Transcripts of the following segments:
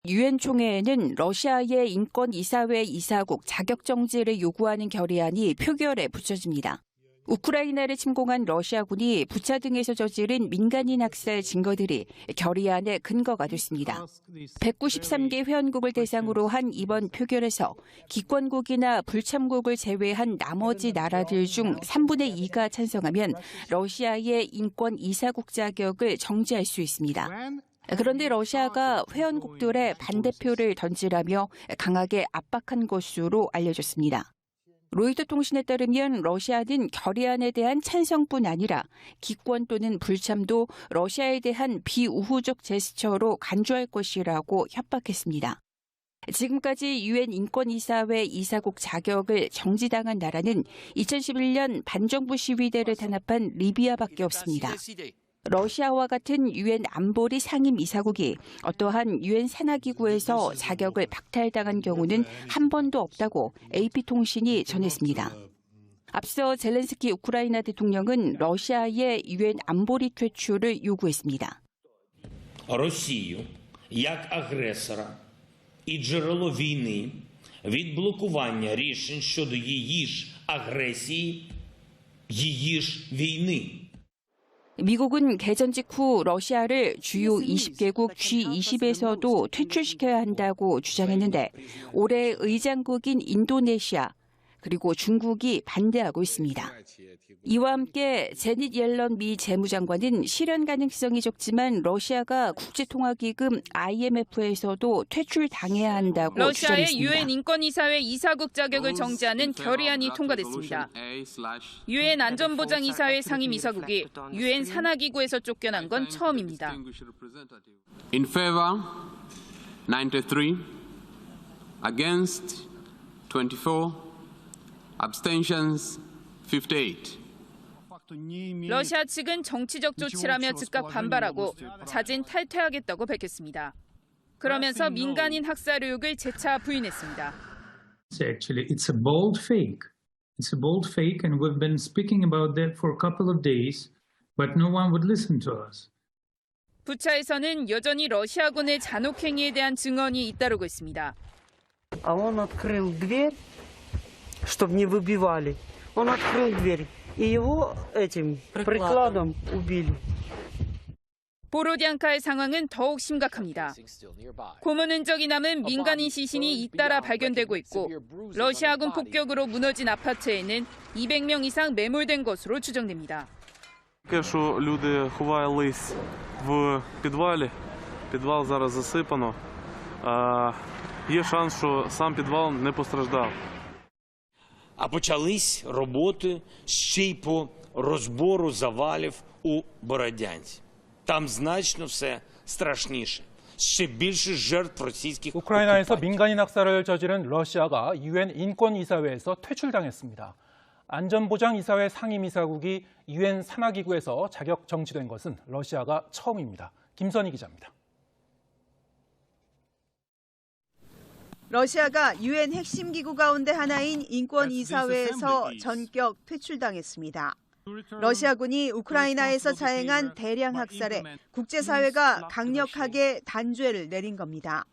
유엔 총회에는 러시아의 인권이사회 이사국 자격 정지를 요구하는 결의안이 표결에 붙여집니다. 우크라이나를 침공한 러시아군이 부차 등에서 저지른 민간인 학살 증거들이 결의안의 근거가 됐습니다. 193개 회원국을 대상으로 한 이번 표결에서 기권국이나 불참국을 제외한 나머지 나라들 중 3분의 2가 찬성하면 러시아의 인권 이사국 자격을 정지할 수 있습니다. 그런데 러시아가 회원국들의 반대표를 던지라며 강하게 압박한 것으로 알려졌습니다. 로이터 통신에 따르면 러시아는 결의안에 대한 찬성뿐 아니라 기권 또는 불참도 러시아에 대한 비우호적 제스처로 간주할 것이라고 협박했습니다. 지금까지 유엔 인권이사회 이사국 자격을 정지당한 나라는 2011년 반정부 시위대를 탄압한 리비아밖에 없습니다. 러시아와 같은 유엔 안보리 상임 이사국이 어떠한 유엔 산하기구에서 자격을 박탈당한 경우는 한 번도 없다고 AP통신이 전했습니다. 앞서 젤렌스키 우크라이나 대통령은 러시아의 유엔 안보리 퇴출을 요구했습니다. Росію як агресора і джерело війни від блокування рішень щодо її ж агресії, її ж війни. 미국은 개전 직후 러시아를 주요 20개국 G20에서도 퇴출시켜야 한다고 주장했는데 올해 의장국인 인도네시아 그리고 중국이 반대하고 있습니다. 이와 함께 제닛 옐런 미 재무장관은 실현 가능성이 적지만 러시아가 국제통화기금 IMF에서도 퇴출당해야 한다고 러시아의 주장했습니다. 유엔 인권이사회 이사국 자격을 정지하는 결의안이 통과됐습니다. 유엔 안전보장이사회 상임이사국이 유엔 산하기구에서 쫓겨난 건 처음입니다. In favor 93, against 24, abstentions 58. 러시아 측은 정치적 조치라며 즉각 반발하고 자진 탈퇴하겠다고 밝혔습니다. 그러면서 민간인 학살 의혹을 재차 부인했습니다. Actually, it's a bold fake. It's a bold fake, and we've been speaking about that for a couple of days, but no one would listen to us. 부차에서는 여전히 러시아군의 잔혹행위에 대한 증언이 잇따르고 있습니다. А он открыл дверь, чтобы не выбивали. Он открыл дверь. И его этим прикладом убили. 보로디안카의 상황은 더욱 심각합니다. 고문 흔적이 남은 민간인 시신이 잇따라 발견되고 있고 러시아군 폭격으로 무너진 아파트에는 200명 이상 매몰된 것으로 추정됩니다. Таке, що люди ховались в підвалі. Підвал зараз засипано. Є шанс, що сам підвал не постраждав. А почались роботи ще й по розбору завалів у Бородянці. Там значно все страшніше. ще більше жертв російських 우크라이나에서 민간인 학살을 저지른 러시아가 유엔 인권이사회에서 퇴출당했습니다. 안전보장이사회 상임이사국이 유엔 산하기구에서 자격 정지된 것은 러시아가 처음입니다. 김선희 기자입니다. 러시아가 유엔 핵심 기구 가운데 하나인 인권이사회에서 전격 퇴출당했습니다. 러시아군이 우크라이나에서 자행한 대량 학살에 국제사회가 강력하게 단죄를 내린 겁니다.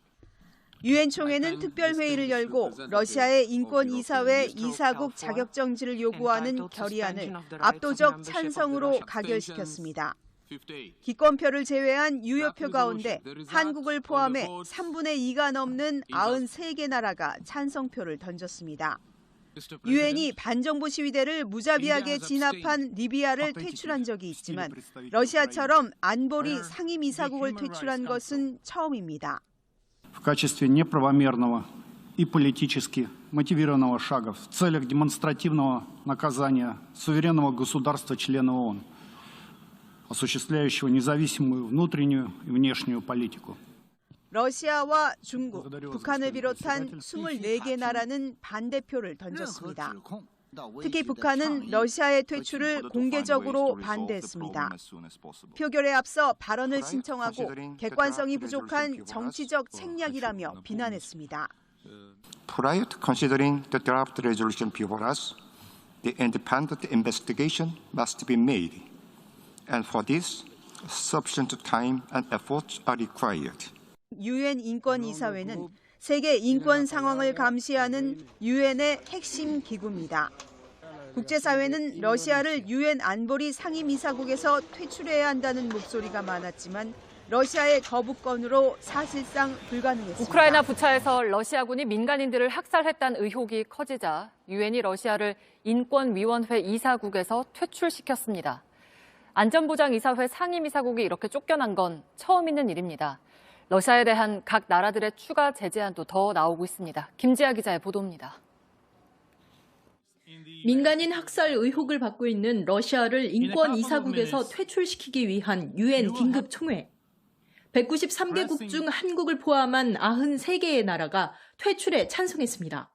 유엔 총회는 특별회의를 열고 러시아의 인권이사회 이사국 자격정지를 요구하는 결의안을 압도적 찬성으로 가결시켰습니다. 기권표를 제외한 유효표 가운데 한국을 포함해 3분의 2가 넘는 93개 나라가 찬성표를 던졌습니다. 유엔이 반정부 시위대를 무자비하게 진압한 리비아를 퇴출한 적이 있지만 러시아처럼 안보리 상임이사국을 퇴출한 것은 처음입니다. В качестве неправомерного и политически мотивированного шага в целях демонстративного наказания суверенного государства-члена ООН, осуществляющего независимую внутреннюю и внешнюю политику. 러시아와 중국, 북한을 비롯한 24개 나라는 반대표를 던졌습니다. 특히 북한은 러시아의 퇴출을 공개적으로 반대했습니다. 표결에 앞서 발언을 신청하고 객관성이 부족한 정치적 책략이라며 비난했습니다. Prior to considering the draft resolution before us, the independent investigation must be made, and for this, sufficient time and efforts are required. 유엔 인권이사회는 세계 인권 상황을 감시하는 유엔의 핵심 기구입니다. 국제사회는 러시아를 유엔 안보리 상임이사국에서 퇴출해야 한다는 목소리가 많았지만 러시아의 거부권으로 사실상 불가능했습니다. 우크라이나 부차에서 러시아군이 민간인들을 학살했다는 의혹이 커지자 유엔이 러시아를 인권위원회 이사국에서 퇴출시켰습니다. 안전보장이사회 상임이사국이 이렇게 쫓겨난 건 처음 있는 일입니다. 러시아에 대한 각 나라들의 추가 제재안도 더 나오고 있습니다. 김지아 기자의 보도입니다. 민간인 학살 의혹을 받고 있는 러시아를 인권이사국에서 퇴출시키기 위한 유엔 긴급 총회. 193개국 중 한국을 포함한 93개의 나라가 퇴출에 찬성했습니다.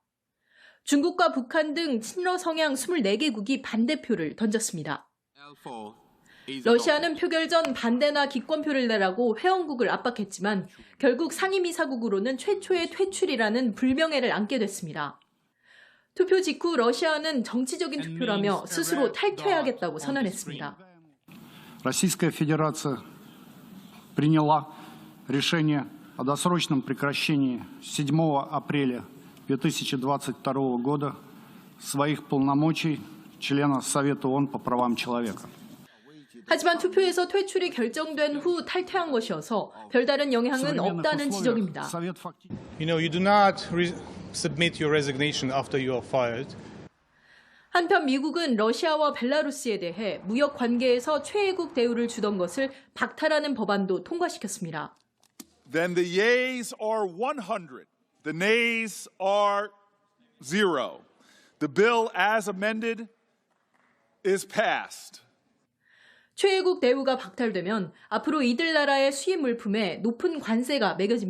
중국과 북한 등 친러 성향 24개국이 반대표를 던졌습니다. 러시아는 표결 전 반대나 기권표를 내라고 회원국을 압박했지만 결국 상임이사국으로는 최초의 퇴출이라는 불명예를 안게 됐습니다. 투표 직후 러시아는 정치적인 투표라며 스스로 탈퇴하겠다고 선언했습니다. Российская Федерация приняла решение о досрочном прекращении 7 апреля 2022 года своих полномочий члена Совета ООН по правам человека. 하지만 투표에서 퇴출이 결정된 후 탈퇴한 것이어서 별다른 영향은 없다는 지적입니다. You do not submit your resignation after you are fired. 한편 미국은 러시아와 벨라루스에 대해 무역 관계에서 최애국 대우를 주던 것을 박탈하는 법안도 통과시켰습니다. Then the yeas are 100. The nays are 0. The bill as amended is passed. 최애국 대우가 박탈되면 앞으로 이들 나라의 수입 물품에 높은 관세가 매겨집니다.